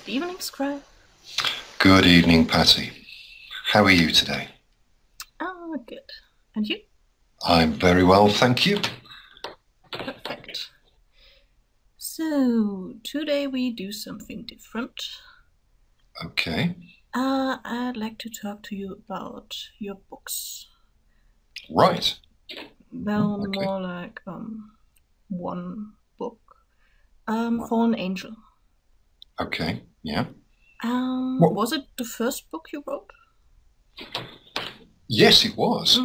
Evening, Scribe. Good evening, Patty. How are you today? Oh, good. And you? I'm very well, thank you. Perfect. So, today we do something different. Okay. I'd like to talk to you about your books. Right. Well, Okay. more like one book. Fallen Angel. Okay, yeah. Was it the first book you wrote? Yes, it was.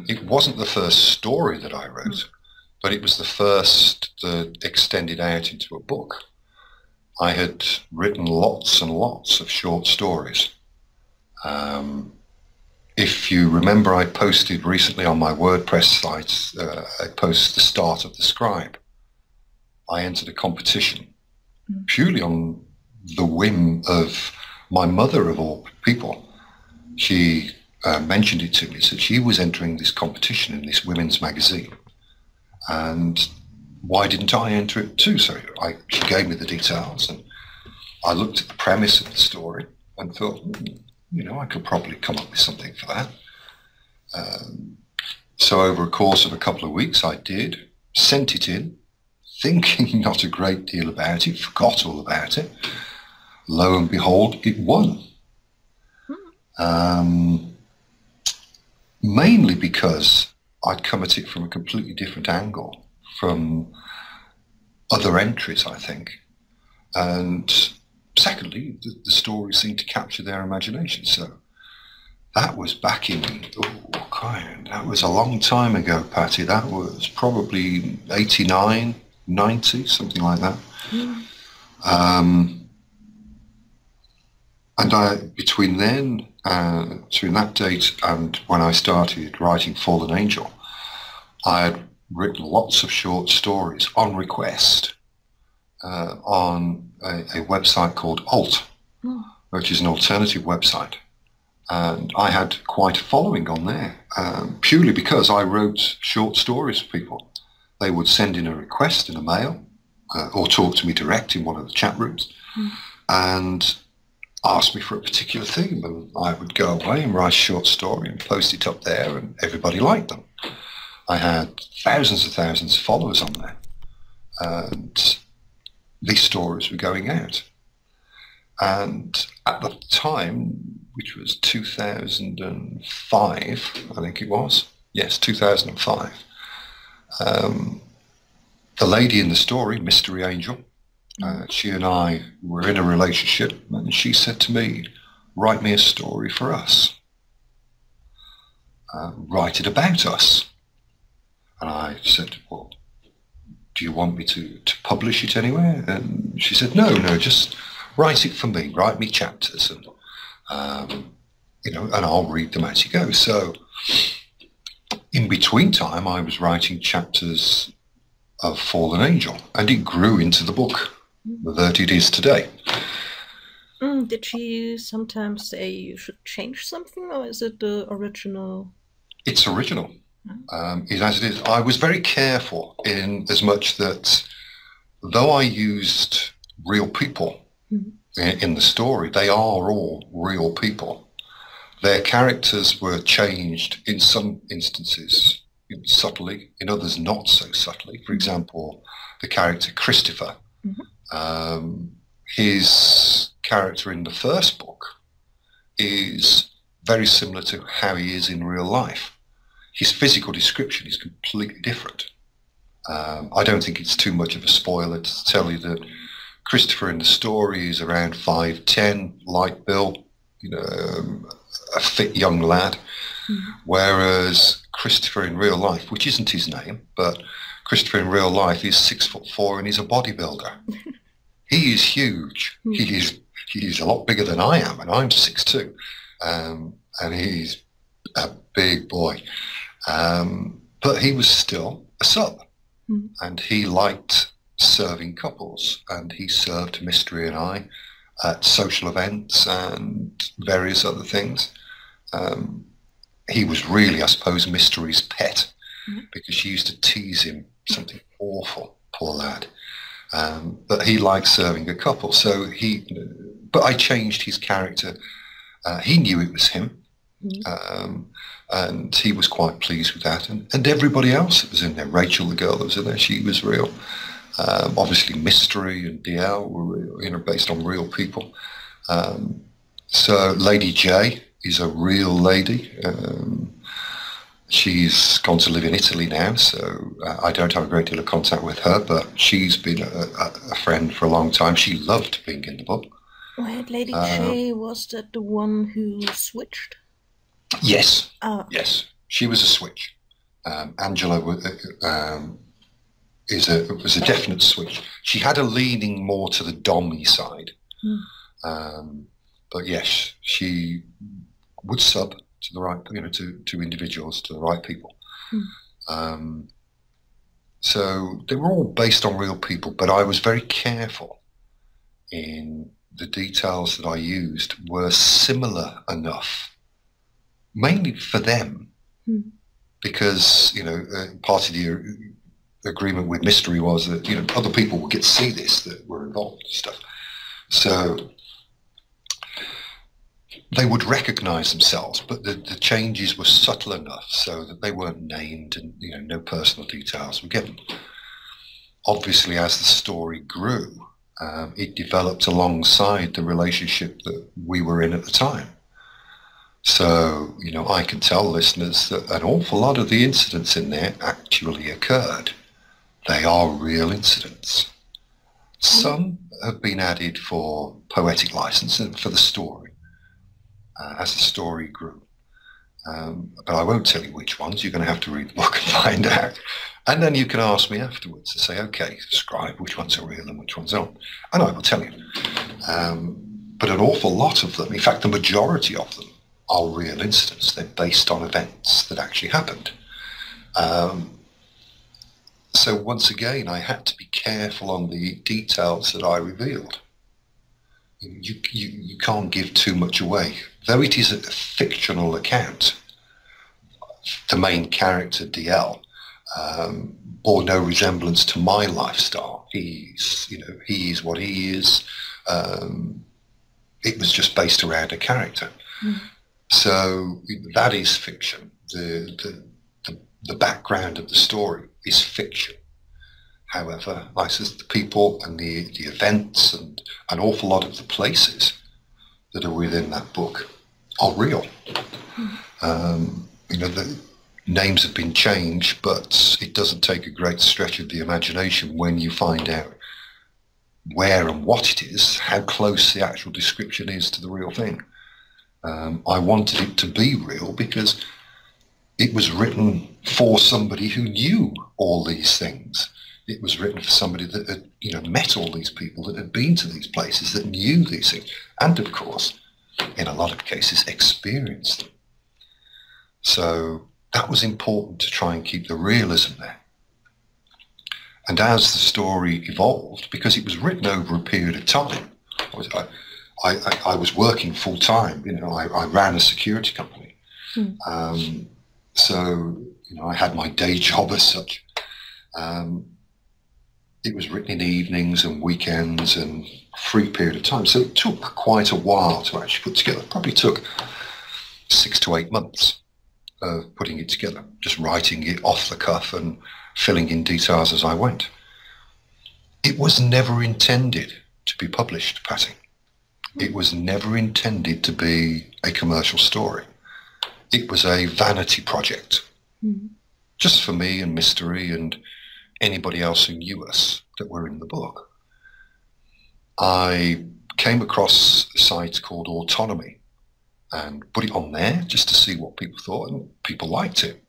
It wasn't the first story that I wrote, but it was the first that extended out into a book. I had written lots and lots of short stories. If you remember, I posted recently on my WordPress site, I posted the start of the Scribe. I entered a competition purely on the whim of my mother, of all people. She mentioned it to me, said she was entering this competition in this women's magazine. And why didn't I enter it too? So she gave me the details, and I looked at the premise of the story and thought, I could probably come up with something for that. So over a course of a couple of weeks, I did, sent it in, thinking not a great deal about it, forgot all about it. Lo and behold, it won. Mainly because I'd come at it from a completely different angle from other entries, I think. And secondly, the story seemed to capture their imagination. So that was back in, that was a long time ago, Patty. That was probably 89, 90, something like that. And between that date and when I started writing Fallen Angel, I had written lots of short stories on request on a website called Alt, which is an alternative website. And I had quite a following on there, purely because I wrote short stories for people. They would send in a request in a mail or talk to me direct in one of the chat rooms and ask me for a particular theme, and I would go away and write a short story and post it up there, and everybody liked them. I had thousands and thousands of followers on there, and these stories were going out. And at the time, which was 2005, I think it was, yes, 2005, the lady in the story, Mystery Angel, she and I were in a relationship, and she said to me, write me a story for us. Write it about us. And I said, well, do you want me to publish it anywhere? And she said, no, just write it for me, write me chapters, and and I'll read them as you go. So in between time, I was writing chapters of Fallen Angel, and it grew into the book that it is today. Did she sometimes say you should change something, or is it the original? It's original. As it is. I was very careful in as much that though I used real people in the story, they are all real people. Their characters were changed in some instances subtly, in others not so subtly. For example, the character Christopher, his character in the first book is very similar to how he is in real life. His physical description is completely different. I don't think it's too much of a spoiler to tell you that Christopher in the story is around 5'10", light built, a fit young lad, whereas Christopher in real life, which isn't his name, but Christopher in real life is 6'4" and he's a bodybuilder. He is huge. He is a lot bigger than I am, and I'm 6'2", and he's a big boy. But he was still a sub, and he liked serving couples, and he served Mystery and I at social events and various other things. He was really, I suppose, Mystery's pet, because she used to tease him something awful, poor lad. But he liked serving a couple, so but I changed his character. He knew it was him. And he was quite pleased with that, and everybody else that was in there. Rachel, the girl that was in there, she was real. Obviously, Mystery and DL were real, you know, based on real people. So Lady J is a real lady. She's gone to live in Italy now, so I don't have a great deal of contact with her, but she's been a friend for a long time. She loved being in the book. Wait, Lady J, was that the one who switched? Yes. Oh. Yes. She was a switch. Angela was a definite switch. She had a leaning more to the dommy side. But yes, she would sub to the right, you know, to individuals, to the right people. So they were all based on real people, but I was very careful in the details that I used were similar enough, mainly for them, because, you know, part of the agreement with Mystery was that, you know, other people would get to see this that were involved and stuff. So they would recognize themselves, but the changes were subtle enough so that they weren't named, and, you know, no personal details were given. Obviously, as the story grew, it developed alongside the relationship that we were in at the time. So, you know, I can tell listeners that an awful lot of the incidents in there actually occurred. They are real incidents. Some have been added for poetic license and for the story, as the story grew. But I won't tell you which ones. You're going to have to read the book and find out. And then you can ask me afterwards to say, okay, scribe, which ones are real and which ones aren't. And I will tell you. But an awful lot of them, in fact, the majority of them, are real incidents. They're based on events that actually happened. So once again, I had to be careful on the details that I revealed. You can't give too much away. Though it is a fictional account, the main character, DL, bore no resemblance to my lifestyle. He's what he is. It was just based around a character. So that is fiction. The background of the story is fiction. However, like I says, the people and the events and an awful lot of the places that are within that book are real. You know, the names have been changed, but it doesn't take a great stretch of the imagination when you find out where and what it is, how close the actual description is to the real thing. I wanted it to be real because it was written for somebody who knew all these things. It was written for somebody that had, you know, met all these people, that had been to these places, that knew these things, and of course, in a lot of cases, experienced them. So that was important to try and keep the realism there. And as the story evolved, because it was written over a period of time, I was working full time. You know, I ran a security company, so, you know, I had my day job as such. It was written in evenings and weekends and a free period of time. So it took quite a while to actually put together. It probably took 6 to 8 months of putting it together, just writing it off the cuff and filling in details as I went. It was never intended to be published, Patty. It was never intended to be a commercial story. It was a vanity project, just for me and Mystery and anybody else who knew us that were in the book. I came across a site called Autonomy and put it on there just to see what people thought, and people liked it.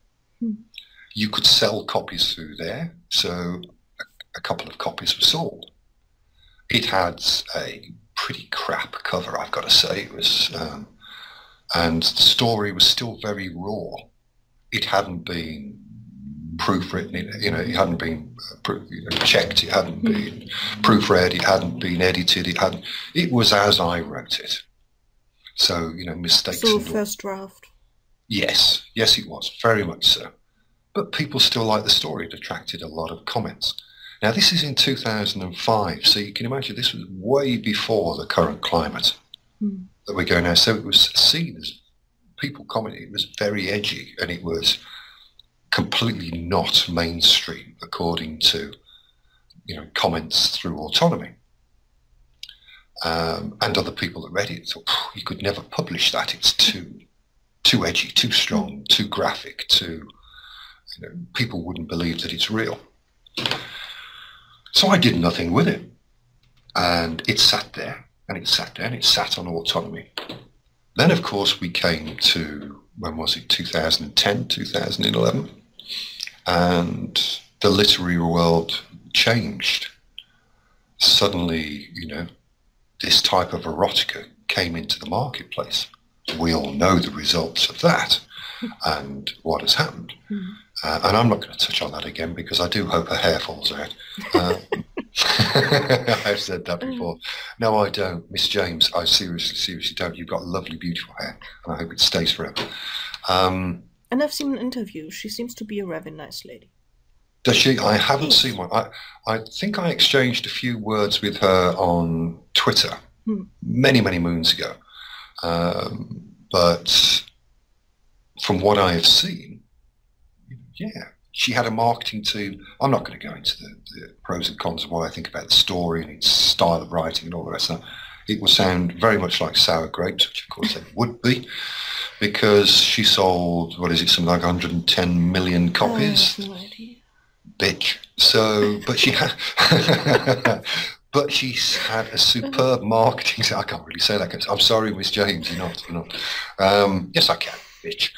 You could sell copies through there, so a couple of copies were sold. It had a pretty crap cover, I've got to say. It was, and the story was still very raw. It hadn't been proofwritten, it hadn't been checked, it hadn't been proofread, it hadn't been edited, it was as I wrote it. So, you know, mistakes. So first draft. Yes, it was, very much so. But people still liked the story. It attracted a lot of comments. Now, this is in 2005, so you can imagine this was way before the current climate. that we're going now. So it was seen as, people commented, it was very edgy, and it was completely not mainstream according to, you know, comments through Autonomy. And other people that read it thought, you could never publish that. It's too edgy, too strong, too graphic, too, you know, people wouldn't believe that it's real. So I did nothing with it. And it sat there, and it sat there, and it sat on Autonomy. Then, of course, we came to, when was it, 2010, 2011? And the literary world changed. Suddenly, you know, this type of erotica came into the marketplace. We all know the results of that and what has happened. And I'm not going to touch on that again because I do hope her hair falls out. I've said that before. No, I don't. Miss James, I seriously don't. You've got lovely, beautiful hair, and I hope it stays forever. And I've seen an interview. She seems to be a rather nice lady. Does she? I haven't seen one. I think I exchanged a few words with her on Twitter many, many moons ago. But from what I have seen, yeah, she had a marketing team. I'm not going to go into the pros and cons of what I think about the story and its style of writing and all the rest of that. It will sound very much like Sour Grapes, which of course it would be, because she sold, what is it, something like 110 million copies? I have no idea. Bitch. So, but she had, but she's had a superb marketing. I can't really say that. I'm sorry, Miss James, you're not. Yes, I can, bitch.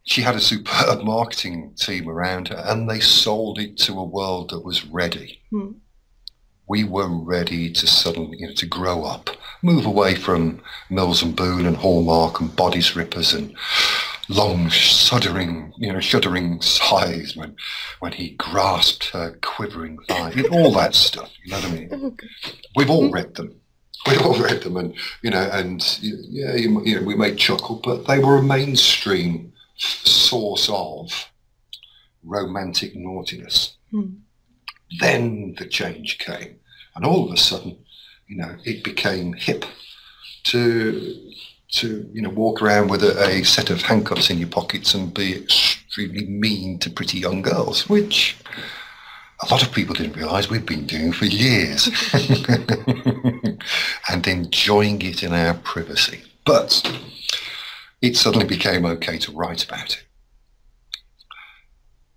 She had a superb marketing team around her, and they sold it to a world that was ready. We were ready to suddenly, you know, to grow up, move away from Mills and Boon and Hallmark and body strippers and long shuddering sighs when he grasped her quivering thigh, all that stuff. You know what I mean? We've all read them. We've all read them, and we may chuckle, but they were a mainstream source of romantic naughtiness. Then the change came, and all of a sudden, you know, it became hip to walk around with a set of handcuffs in your pockets and be extremely mean to pretty young girls, which a lot of people didn't realise we'd been doing for years and enjoying it in our privacy. But it suddenly became okay to write about it.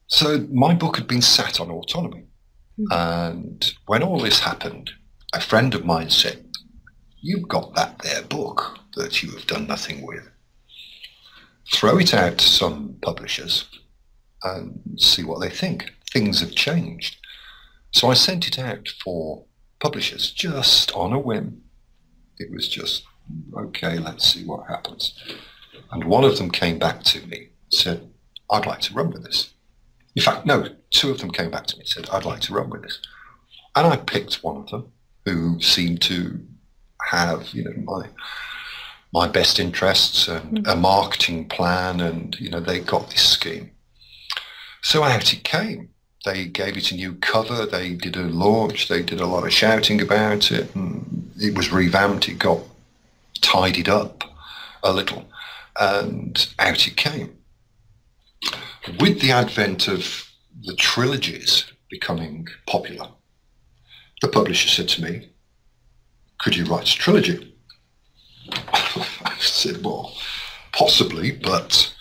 So my book had been sat on Autonomy. And when all this happened, a friend of mine said, "You've got that there book that you have done nothing with. Throw it out to some publishers and see what they think. Things have changed." So I sent it out for publishers just on a whim. It was just, okay, let's see what happens. And one of them came back to me and said, "I'd like to run with this." In fact, no, two of them came back to me and said, "I'd like to run with this." And I picked one of them who seemed to have, you know, my best interests and a marketing plan, and, you know, they got this scheme. So out it came. They gave it a new cover, they did a launch, they did a lot of shouting about it, and it was revamped, it got tidied up a little, and out it came. With the advent of the trilogies becoming popular, the publisher said to me, "Could you write a trilogy?" I said, "Well, possibly, but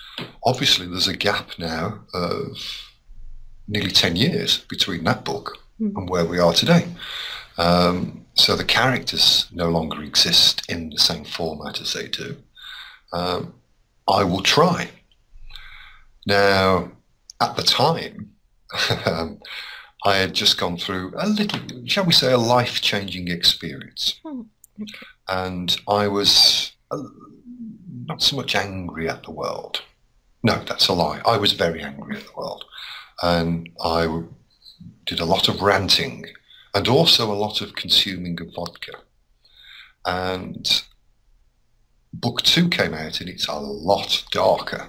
obviously there's a gap now of nearly 10 years between that book and where we are today. So the characters no longer exist in the same format as they do. I will try." Now, at the time, I had just gone through a little, shall we say, a life-changing experience. And I was not so much angry at the world. No, that's a lie. I was very angry at the world. And I did a lot of ranting and also a lot of consuming of vodka. And book 2 came out, and it's a lot darker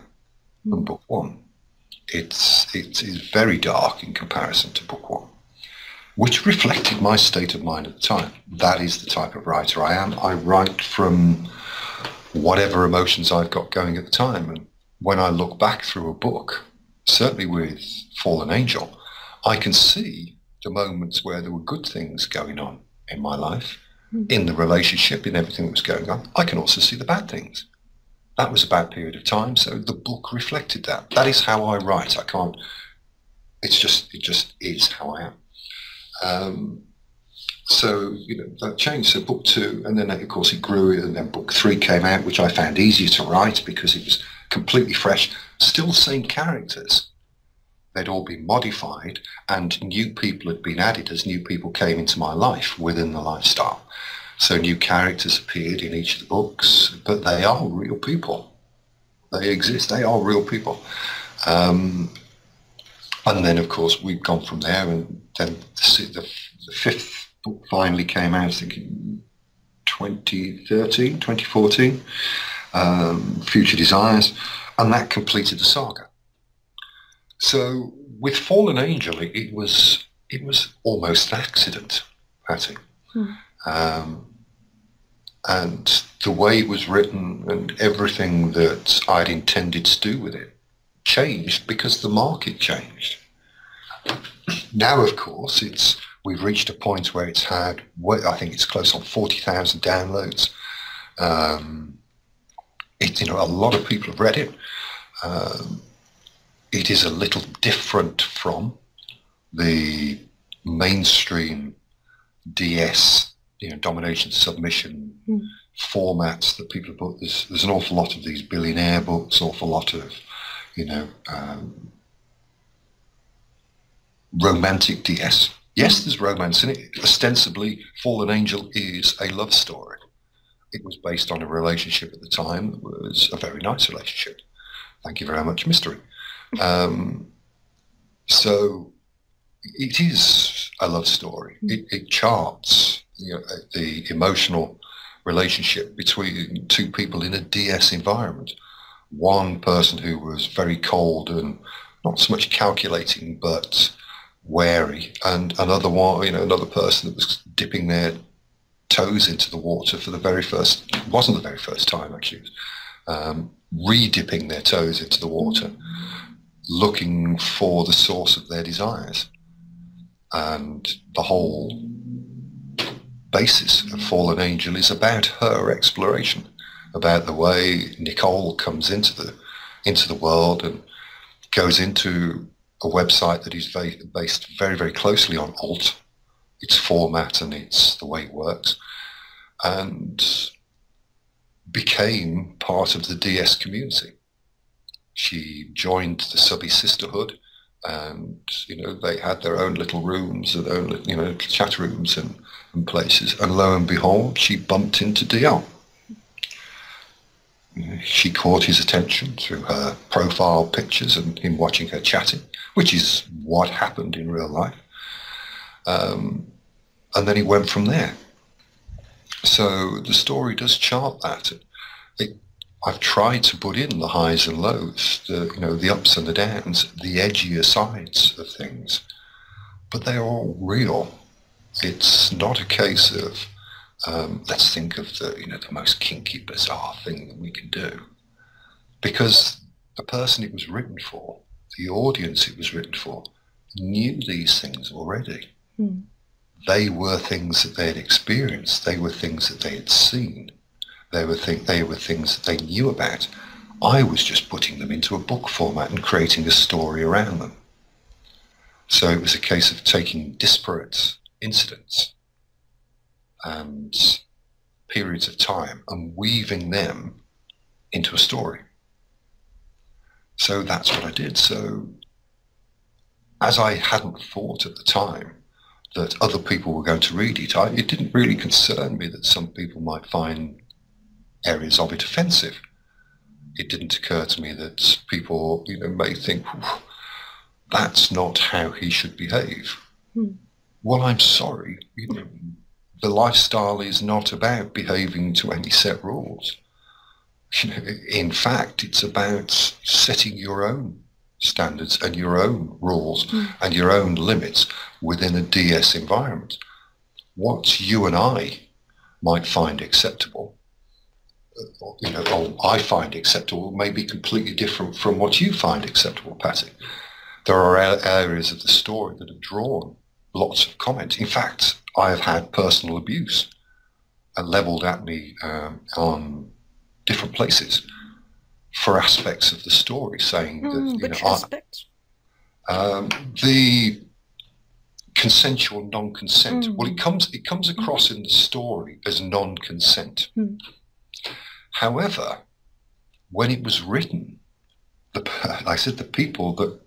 than book 1. It is very dark in comparison to book 1. which reflected my state of mind at the time. That is the type of writer I am. I write from whatever emotions I've got going at the time. And when I look back through a book, certainly with Fallen Angel, I can see the moments where there were good things going on in my life, in the relationship, in everything that was going on. I can also see the bad things. That was a bad period of time, so the book reflected that. That is how I write. I can't, it just is how I am. So, you know, that changed. So book 2, and then of course it grew, and then book 3 came out, which I found easier to write because it was completely fresh, still the same characters. They'd all been modified, and new people had been added as new people came into my life within the lifestyle. So new characters appeared in each of the books, but they are real people. They exist. They are real people. And then, of course, we've gone from there, and then the 5th book finally came out, I think, in 2013, 2014, Future Desires, and that completed the saga. So with Fallen Angel, it was almost an accident, Patty. And the way it was written and everything that I'd intended to do with it changed because the market changed. Now, of course, we've reached a point where it's had, I think it's close on 40,000 downloads. You know, a lot of people have read it. It is a little different from the mainstream DS, you know, domination, submission formats that people have put. There's an awful lot of these billionaire books, awful lot of, you know, romantic DS. Yes, there's romance in it. Ostensibly, Fallen Angel is a love story. It was based on a relationship at the time that was a very nice relationship. Thank you very much, mystery. So it is a love story. It charts, you know, the emotional relationship between two people in a DS environment. One person who was very cold and not so much calculating, but wary, and another one, you know, another person that was dipping their toes into the water for the very first, it wasn't the very first time actually, re-dipping their toes into the water, looking for the source of their desires. And the whole basis of Fallen Angel is about her exploration, about the way Nicole comes into the world and goes into a website that is based very, very closely on alt, its format and its the way it works, and became part of the DS community. She joined the Subby Sisterhood, and you know, they had their own little rooms, their own, you know, chat rooms and places, and lo and behold, she bumped into DL. She caught his attention through her profile pictures and him watching her chatting, which is what happened in real life. And then it went from there. So the story does chart that. I've tried to put in the highs and lows, the ups and the downs, the edgier sides of things, but they're all real. It's not a case of let's think of the most kinky, bizarre thing that we can do, because the person it was written for, the audience it was written for, knew these things already. They were things that they had experienced. They were things that they had seen. They were things that they knew about. I was just putting them into a book format and creating a story around them. So it was a case of taking disparate incidents and periods of time and weaving them into a story. So that's what I did. So as I hadn't thought at the time that other people were going to read it, it didn't really concern me that some people might find areas of it offensive. It didn't occur to me that people, may think, that's not how he should behave. Well, I'm sorry. The lifestyle is not about behaving to any set rules. In fact, it's about setting your own standards and your own rules and your own limits within a DS environment. What you and I might find acceptable, or I find acceptable, may be completely different from what you find acceptable, Patty. There are areas of the story that have drawn lots of comments. In fact, I have had personal abuse levelled at me on different places for aspects of the story, saying that which aspects? The consensual non-consent. Well, it comes across in the story as non-consent. However, when it was written, like I said, the people that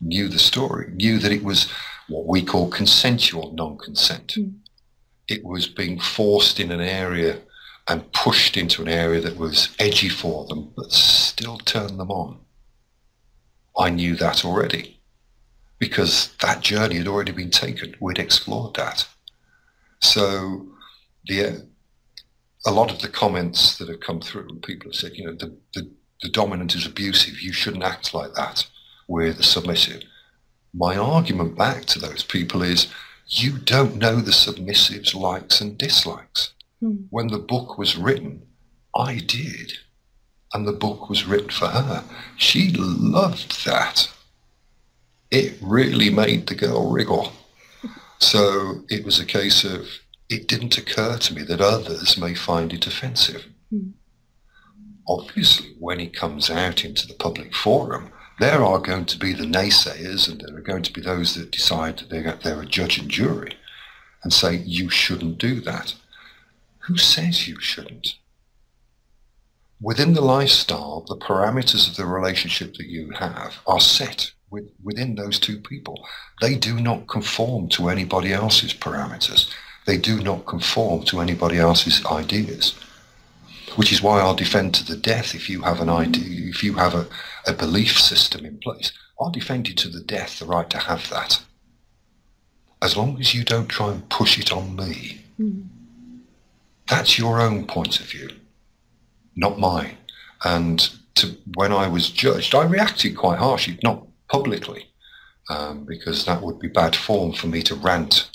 knew the story knew that it was what we call consensual non-consent. It was being forced in an area and pushed into an area that was edgy for them, but still turned them on. I knew that already, because that journey had already been taken. We'd explored that. So a lot of the comments that have come through, people have said, the dominant is abusive, you shouldn't act like that with the submissive. My argument back to those people is, you don't know the submissive's likes and dislikes. When the book was written, I did. And the book was written for her. She loved that. It really made the girl wriggle. So it was a case of, it didn't occur to me that others may find it offensive. Obviously, when it comes out into the public forum, there are going to be the naysayers, and there are going to be those that decide that they're a judge and jury and say, you shouldn't do that. Who says you shouldn't? Within the lifestyle, the parameters of the relationship that you have are set within those two people. They do not conform to anybody else's parameters. They do not conform to anybody else's ideas, which is why I'll defend to the death if you have an idea, if you have a belief system in place. I'll defend you to the death the right to have that, as long as you don't try and push it on me. That's your own point of view, not mine. And when I was judged, I reacted quite harshly, not publicly, because that would be bad form for me to rant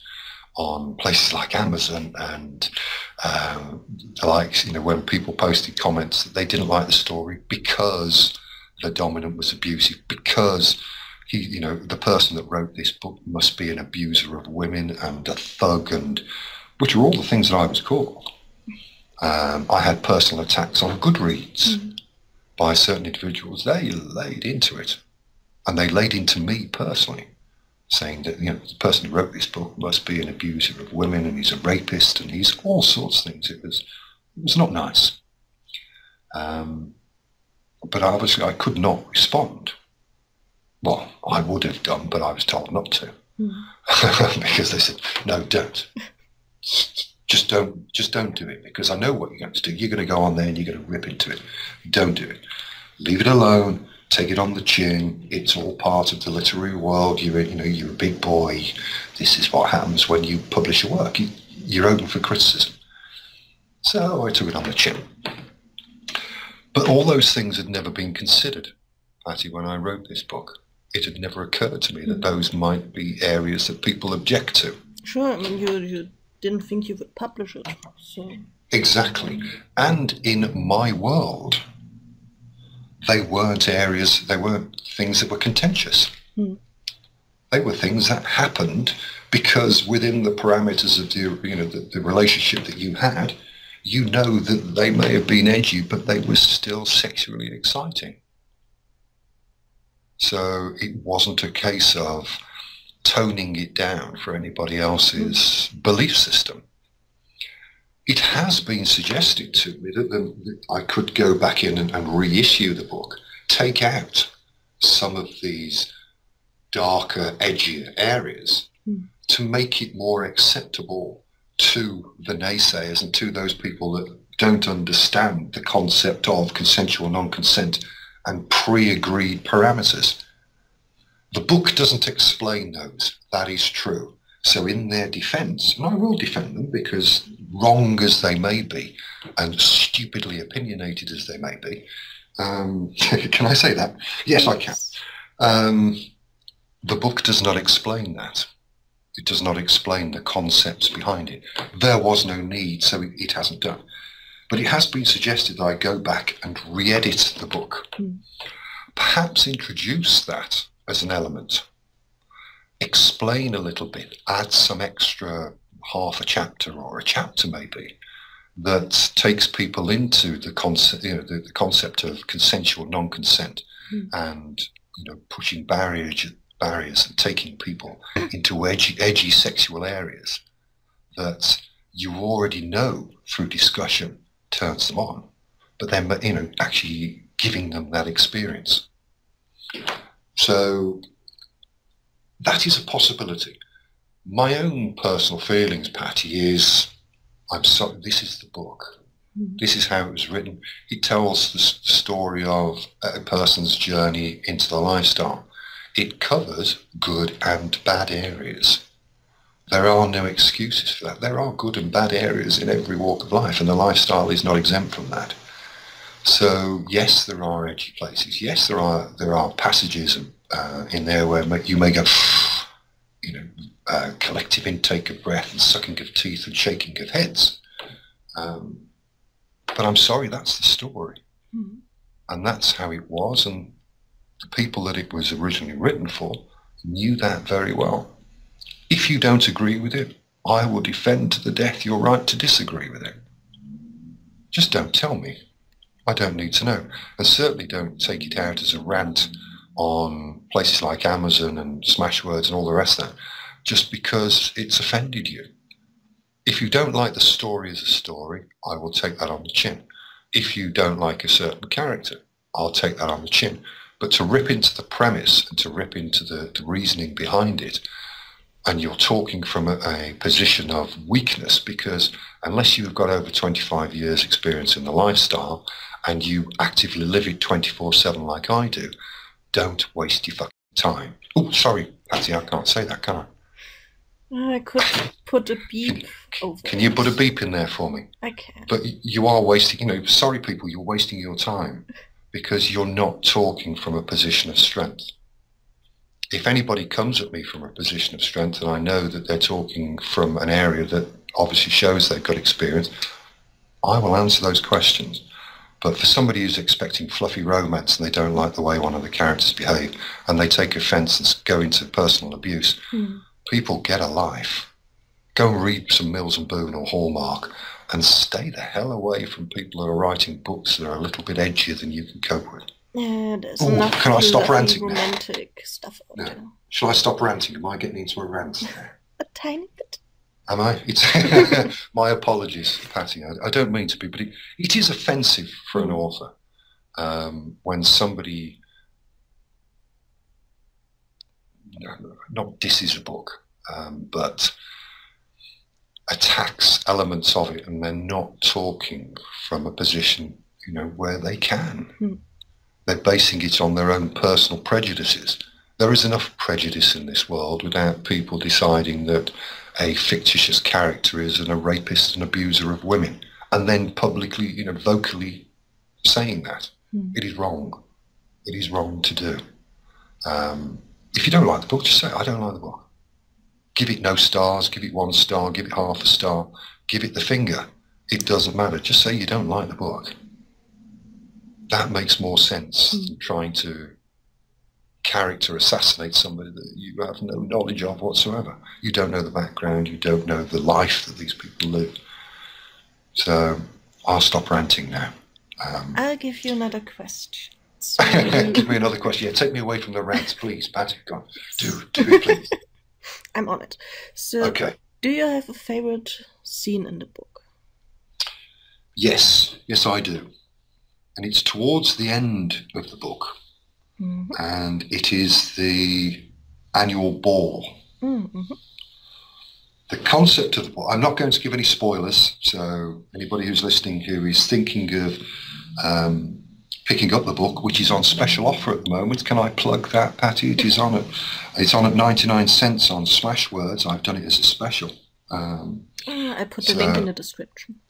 on places like Amazon and the likes, when people posted comments that they didn't like the story because the dominant was abusive, because he, the person that wrote this book must be an abuser of women and a thug, and which are all the things that I was called. I had personal attacks on Goodreads by certain individuals. They laid into it, and they laid into me personally, saying that the person who wrote this book must be an abuser of women, and he's a rapist, and he's all sorts of things. It was not nice. But obviously I could not respond. Well, I would have done, but I was told not to. Because they said, no, don't. Just don't do it, because I know what you're going to do. You're going to go on there and you're going to rip into it. Don't do it. Leave it alone. Take it on the chin. It's all part of the literary world. You're a big boy. This is what happens when you publish your work. You're open for criticism. So I took it on the chin. But all those things had never been considered, Patty, when I wrote this book. It had never occurred to me that those might be areas that people object to. Sure, I mean, you didn't think you would publish it, so... Exactly. And in my world, they weren't things that were contentious. They were things that happened because within the parameters of the relationship that you had, that they may have been edgy, but they were still sexually exciting. So it wasn't a case of toning it down for anybody else's belief system. It has been suggested to me that I could go back in and reissue the book, take out some of these darker, edgier areas to make it more acceptable to the naysayers and to those people that don't understand the concept of consensual non-consent and pre-agreed parameters. The book doesn't explain those. That is true. So in their defense, and I will defend them because wrong as they may be and stupidly opinionated as they may be, can I say that? Yes, I can. The book does not explain that. It does not explain the concepts behind it. There was no need, so it hasn't done. But it has been suggested that I go back and re-edit the book. Perhaps introduce that as an element. Explain a little bit, add some extra half a chapter or a chapter maybe that takes people into the concept, the concept of consensual non-consent and pushing barriers and taking people into edgy sexual areas that you already know through discussion turns them on, but then actually giving them that experience. So that is a possibility. My own personal feelings, Patty, is I'm sorry, this is the book. This is how it was written. It tells the story of a person's journey into the lifestyle. It covers good and bad areas. There are no excuses for that. There are good and bad areas in every walk of life, and the lifestyle is not exempt from that. So yes, there are edgy places. Yes, there are passages in there where you may go, collective intake of breath and sucking of teeth and shaking of heads. But I'm sorry, that's the story. And that's how it was, and the people that it was originally written for knew that very well. If you don't agree with it, I will defend to the death your right to disagree with it. Just don't tell me. I don't need to know. And certainly don't take it out as a rant on places like Amazon and Smashwords and all the rest of that, just because it's offended you. If you don't like the story as a story, I will take that on the chin. If you don't like a certain character, I'll take that on the chin. But to rip into the premise and to rip into the reasoning behind it, and you're talking from a position of weakness, because unless you've got over 25 years experience in the lifestyle and you actively live it 24/7 like I do, don't waste your fucking time. Oh, sorry, Patty, I can't say that, can I? I could put a beep over Can you put a beep in there for me? I can. But you are wasting, sorry people, you're wasting your time because you're not talking from a position of strength. If anybody comes at me from a position of strength and I know that they're talking from an area that obviously shows they've got experience, I will answer those questions. But for somebody who's expecting fluffy romance and they don't like the way one of the characters behave and they take offence and go into personal abuse, people, get a life. Go and read some Mills and Boon or Hallmark and stay the hell away from people who are writing books that are a little bit edgier than you can cope with. Yeah, there's Ooh, enough can I stop ranting now? romantic stuff out there. Shall I stop ranting? Am I getting into a rant? A tiny bit. Am I? My apologies, Patty. I don't mean to be, but it is offensive for an author when somebody not disses a book, but attacks elements of it, and they're not talking from a position, where they can. They're basing it on their own personal prejudices. There is enough prejudice in this world without people deciding that a fictitious character is a rapist and abuser of women, and then publicly, vocally saying that. It is wrong. It is wrong to do. If you don't like the book, just say, I don't like the book. Give it no stars, give it 1 star, give it half a star, give it the finger. It doesn't matter. Just say you don't like the book. That makes more sense than trying to character assassinate somebody that you have no knowledge of whatsoever. You don't know the background, you don't know the life that these people live. So I'll stop ranting now. I'll give you another question. Give me another question. Yeah, take me away from the rants, please, Patty. Go on. Do it, please. I'm on it. So, okay. Do you have a favorite scene in the book? Yes, I do. And it's towards the end of the book. And it is the annual ball. The concept of the ball, I'm not going to give any spoilers, so anybody who's listening who is thinking of picking up the book, which is on special offer at the moment, can I plug that, Patty? It's on at 99 cents on Smashwords. I've done it as a special. I put the link in the description.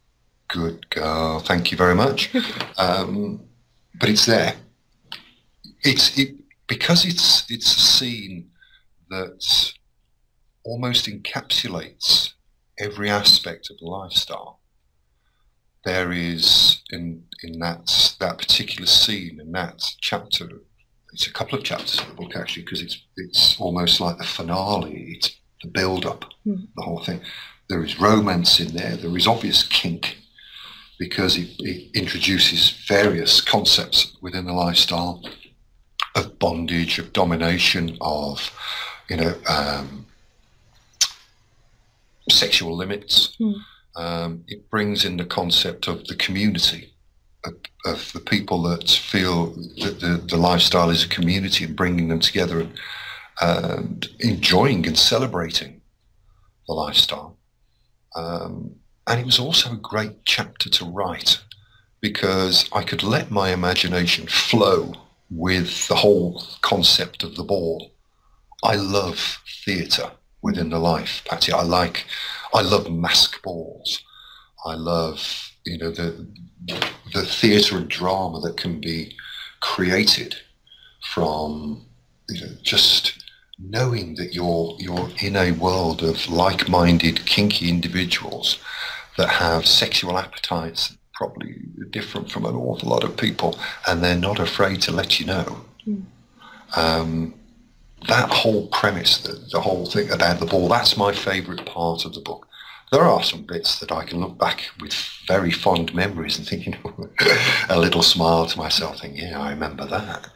Good girl, thank you very much. But it's there. because it's a scene that almost encapsulates every aspect of the lifestyle. There is in that particular scene in that chapter. It's a couple of chapters of the book actually, because it's almost like the finale. It's the build-up, the whole thing. There is romance in there. There is obvious kink, because it introduces various concepts within the lifestyle of bondage, of domination, of sexual limits. It brings in the concept of the community, of the people that feel that the lifestyle is a community, and bringing them together and enjoying and celebrating the lifestyle. And it was also a great chapter to write, because I could let my imagination flow with the whole concept of the ball. I love theatre within the life, Patty. I love mask balls. I love, the theatre and drama that can be created from, just knowing that you're in a world of like-minded, kinky individuals that have sexual appetites probably different from an awful lot of people, and they're not afraid to let you know. That whole premise, the whole thing about the ball, that's my favourite part of the book. There are some bits that I can look back with very fond memories and thinking, a little smile to myself, thinking, yeah, I remember that.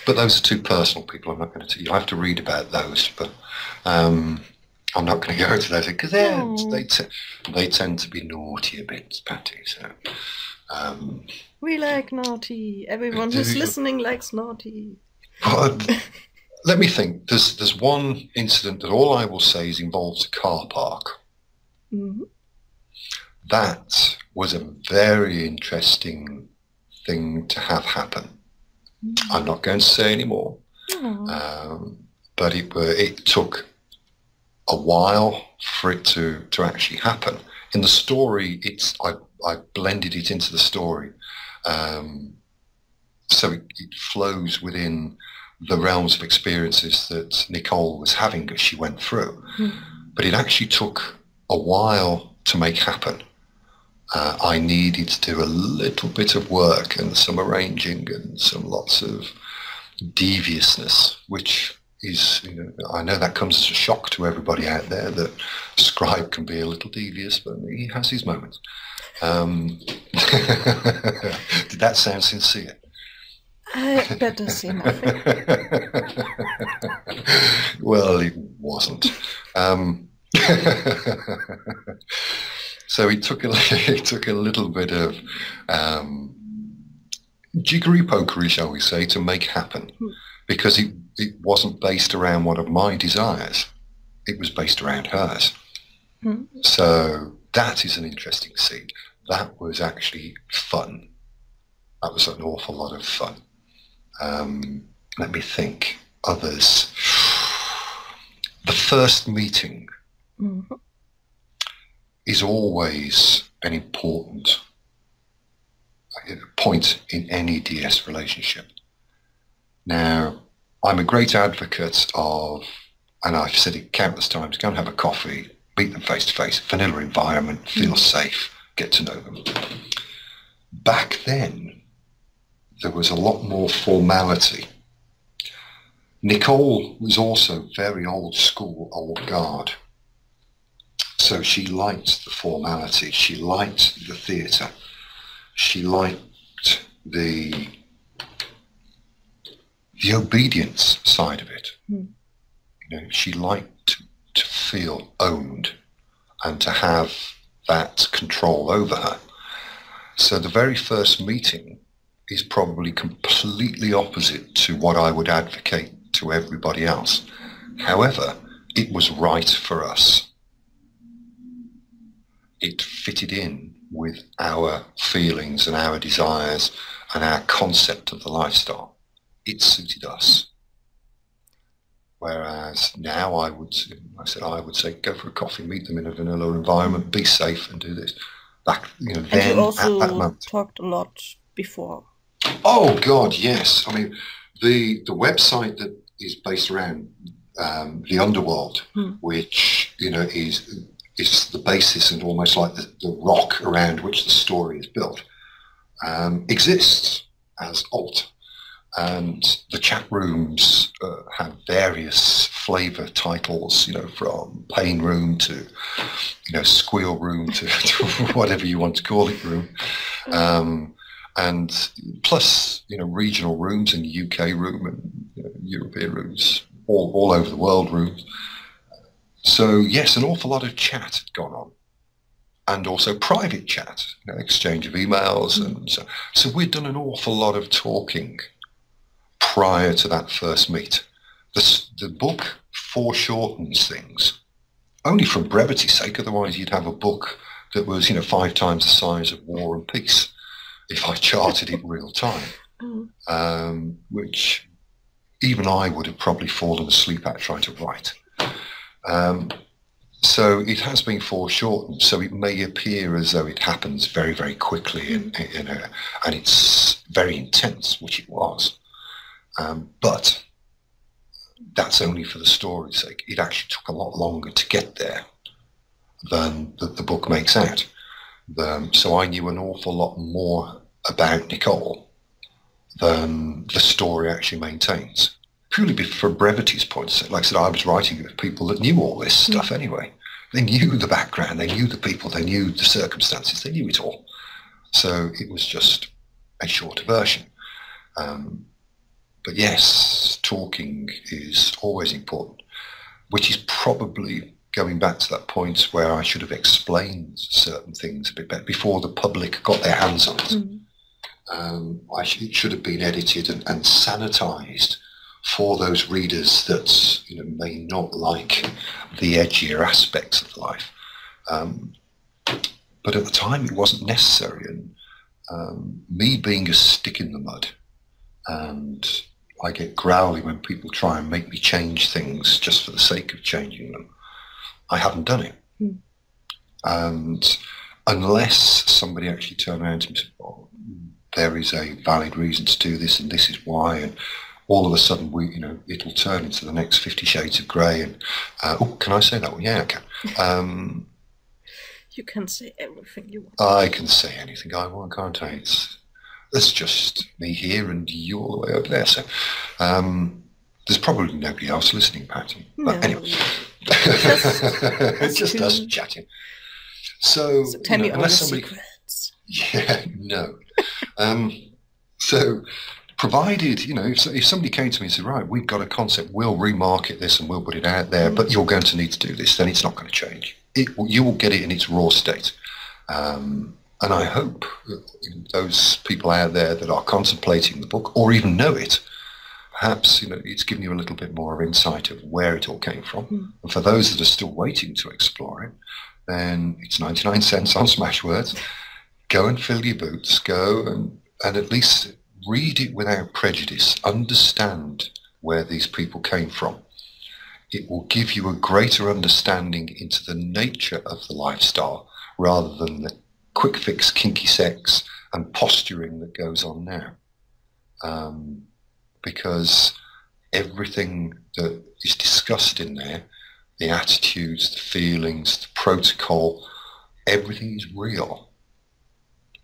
But those are too personal, people. I'm not going to. You'll have to read about those, but I'm not going to go into those because they tend to be naughty a bit, Patty. So we like naughty. Everyone who's listening likes naughty. Let me think. There's one incident that all I will say is involves a car park. That was a very interesting thing to have happen. I'm not going to say any more, but it took a while for it to actually happen. In the story, I blended it into the story, so it flows within the realms of experiences that Nicole was having as she went through. But it actually took a while to make happen. I needed to do a little bit of work and some arranging and lots of deviousness, which is, I know that comes as a shock to everybody out there that Scribe can be a little devious, but he has his moments. Did that sound sincere? That does seem nothing. Well, it wasn't. So it took a little bit of jiggery-pokery, shall we say, to make happen, because it wasn't based around one of my desires. It was based around hers. So that is an interesting scene. That was actually fun. That was an awful lot of fun. Let me think. Others. The first meeting is always an important point in any DS relationship. Now, I'm a great advocate of, and I've said it countless times, go and have a coffee, meet them face to face, vanilla environment, feel safe, get to know them. Back then, there was a lot more formality. Nicole was also very old school, old guard. So she liked the formality. She liked the theatre. She liked the obedience side of it. She liked to feel owned and to have that control over her. So the very first meeting is probably completely opposite to what I would advocate to everybody else. However, it was right for us. It fitted in with our feelings and our desires and our concept of the lifestyle. It suited us. Whereas now I would say go for a coffee, meet them in a vanilla environment, be safe and do this. Back, then and you also at that moment. talked a lot before. Oh God, yes. I mean, The website that is based around the underworld, which is the basis and almost like the rock around which the story is built, exists as alt. And the chat rooms have various flavour titles, from pain room to, squeal room to whatever you want to call it room. And plus, regional rooms and UK room and European rooms, all over the world rooms. So yes, an awful lot of chat had gone on. And also private chat, exchange of emails. And so we'd done an awful lot of talking prior to that first meet. The book foreshortens things, only from brevity's sake. Otherwise, you'd have a book that was, 5 times the size of War and Peace if I charted it real time, which even I would have probably fallen asleep at trying to write. So it has been foreshortened, so it may appear as though it happens very, very quickly, and it's very intense, which it was. But that's only for the story's sake. It actually took a lot longer to get there than the book makes out. So I knew an awful lot more about Nicole than the story actually maintains. Purely for brevity's point. Like I said, I was writing with people that knew all this stuff anyway. They knew the background, they knew the people, they knew the circumstances, they knew it all. So it was just a shorter version. But yes, talking is always important, which is probably going back to that point where I should have explained certain things a bit better before the public got their hands on it. It should have been edited and sanitized for those readers that may not like the edgier aspects of life. But at the time, it wasn't necessary. And me being a stick in the mud, and I get growly when people try and make me change things just for the sake of changing them. I haven't done it. And unless somebody actually turned around to me and said, "Oh, there is a valid reason to do this, and this is why," and all of a sudden, it'll turn into the next 50 Shades of Grey. And can I say that one? Yeah, I can. You can say everything you want. I can say anything I want, can't I? It's just me here and you all the way over there. So there's probably nobody else listening, Patty. But No, anyway, just just us chatting. So tell me all the somebody, secrets. yeah, no. So provided, if somebody came to me and said, right, we've got a concept, we'll remarket this and we'll put it out there, but you're going to need to do this, then it's not going to change. You will get it in its raw state. And I hope those people out there that are contemplating the book or even know it, perhaps it's given you a little bit more of insight of where it all came from. And for those that are still waiting to explore it, then it's 99 cents on Smashwords. Go and fill your boots. Go and at least read it without prejudice. Understand where these people came from. It will give you a greater understanding into the nature of the lifestyle rather than the quick fix, kinky sex and posturing that goes on now. Because everything that is discussed in there, the attitudes, the feelings, the protocol, everything is real.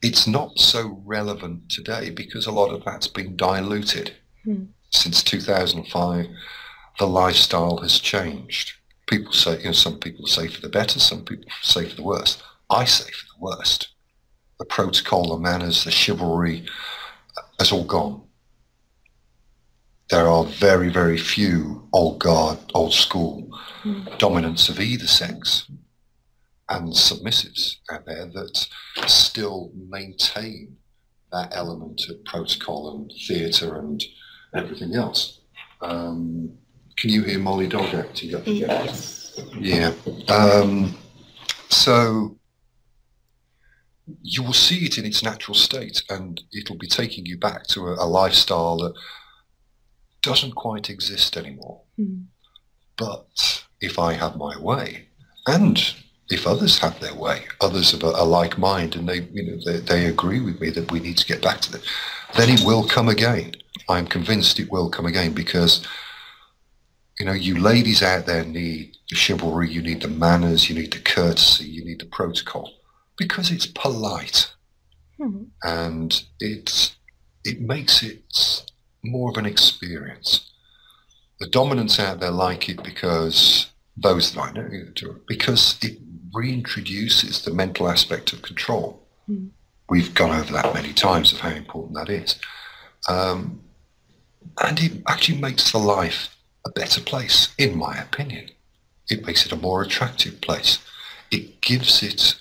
It's not so relevant today because a lot of that's been diluted. Since 2005, the lifestyle has changed. People say, some people say for the better, some people say for the worse. I say for the worst. The protocol, the manners, the chivalry has all gone. There are very, very few old guard, old school dominants of either sex and submissives out there that still maintain that element of protocol and theatre and everything else. Can you hear Molly Dog acting up again? Yes. Yeah. So you will see it in its natural state, and it'll be taking you back to a lifestyle that doesn't quite exist anymore. But if I have my way, and if others have their way, others of a like mind, and they agree with me that we need to get back to that, then it will come again. I'm convinced it will come again, because you ladies out there need the chivalry, you need the manners, you need the courtesy, you need the protocol, because it's polite. And it makes it more of an experience. The dominants out there like it because those that I know do it, because it reintroduces the mental aspect of control. We've gone over that many times of how important that is. And it actually makes the life a better place, in my opinion. It makes it a more attractive place. It gives it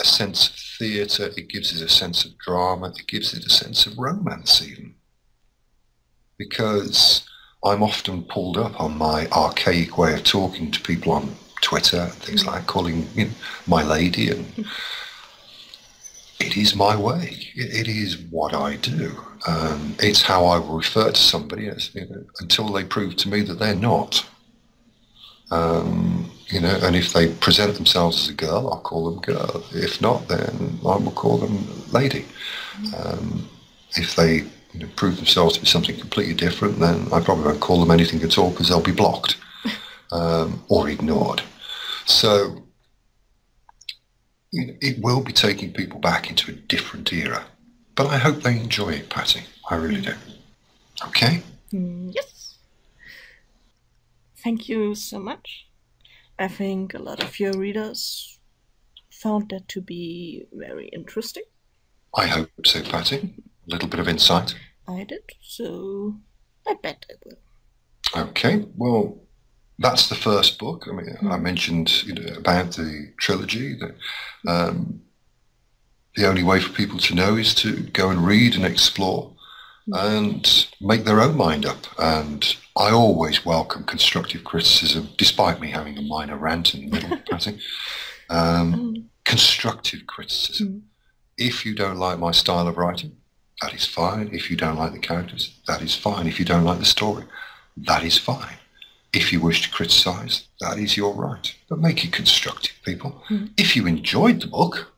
a sense of theatre, it gives it a sense of drama, it gives it a sense of romance even. Because I'm often pulled up on my archaic way of talking to people on Twitter and things like that, calling my lady, and it is my way. It is what I do. It's how I will refer to somebody as, until they prove to me that they're not. And if they present themselves as a girl, I'll call them girl. If not, then I will call them lady. If they prove themselves to be something completely different, then I probably won't call them anything at all, because they'll be blocked or ignored. So it will be taking people back into a different era. But I hope they enjoy it, Patty. I really do. Okay? Yes. Thank you so much. I think a lot of your readers found that to be very interesting. I hope so, Patty. A little bit of insight. I did, so I bet I will. Okay, well, that's the first book. I mean, I mentioned about the trilogy. The only way for people to know is to go and read and explore and make their own mind up. And I always welcome constructive criticism, despite me having a minor rant in the middle, Patty. Constructive criticism. If you don't like my style of writing, that is fine. If you don't like the characters, that is fine. If you don't like the story, that is fine. If you wish to criticise, that is your right. But make it constructive, people. If you enjoyed the book,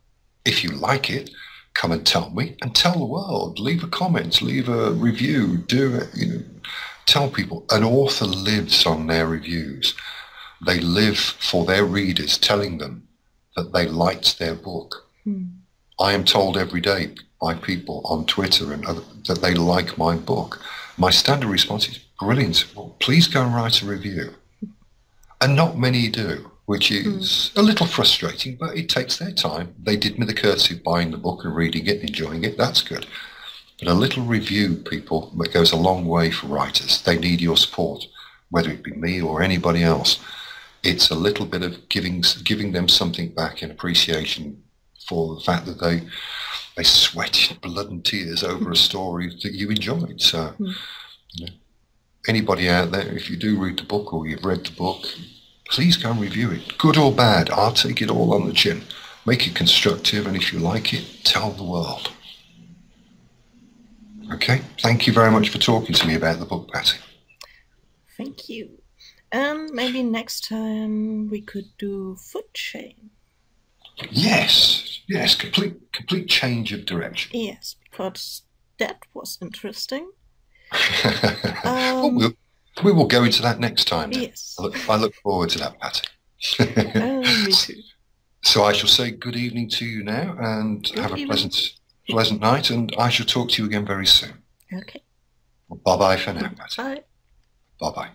if you like it, come and tell me, and tell the world. Leave a comment, leave a review, do it. Tell people. An author lives on their reviews. They live for their readers, telling them that they liked their book. I am told every day by people on Twitter and that they like my book. My standard response is, brilliant. Well, please go and write a review. And not many do, which is a little frustrating, but it takes their time. They did me the courtesy of buying the book and reading it and enjoying it. That's good. But a little review, people, that goes a long way for writers. They need your support, whether it be me or anybody else. It's a little bit of giving them something back in appreciation for the fact that they sweated blood and tears over a story that you enjoyed. So anybody out there, if you do read the book or you've read the book, please go and review it. Good or bad, I'll take it all on the chin. Make it constructive, and if you like it, tell the world. Okay, thank you very much for talking to me about the book, Patty. Thank you. And maybe next time we could do food chain. Yes, complete change of direction. Yes, because that was interesting. Well, we will go into that next time. Then. Yes. I look forward to that, Patty. Me too. So I shall say good evening to you now, and have a pleasant night, and I shall talk to you again very soon. Okay. Bye-bye for now, Patty. Bye. Bye-bye.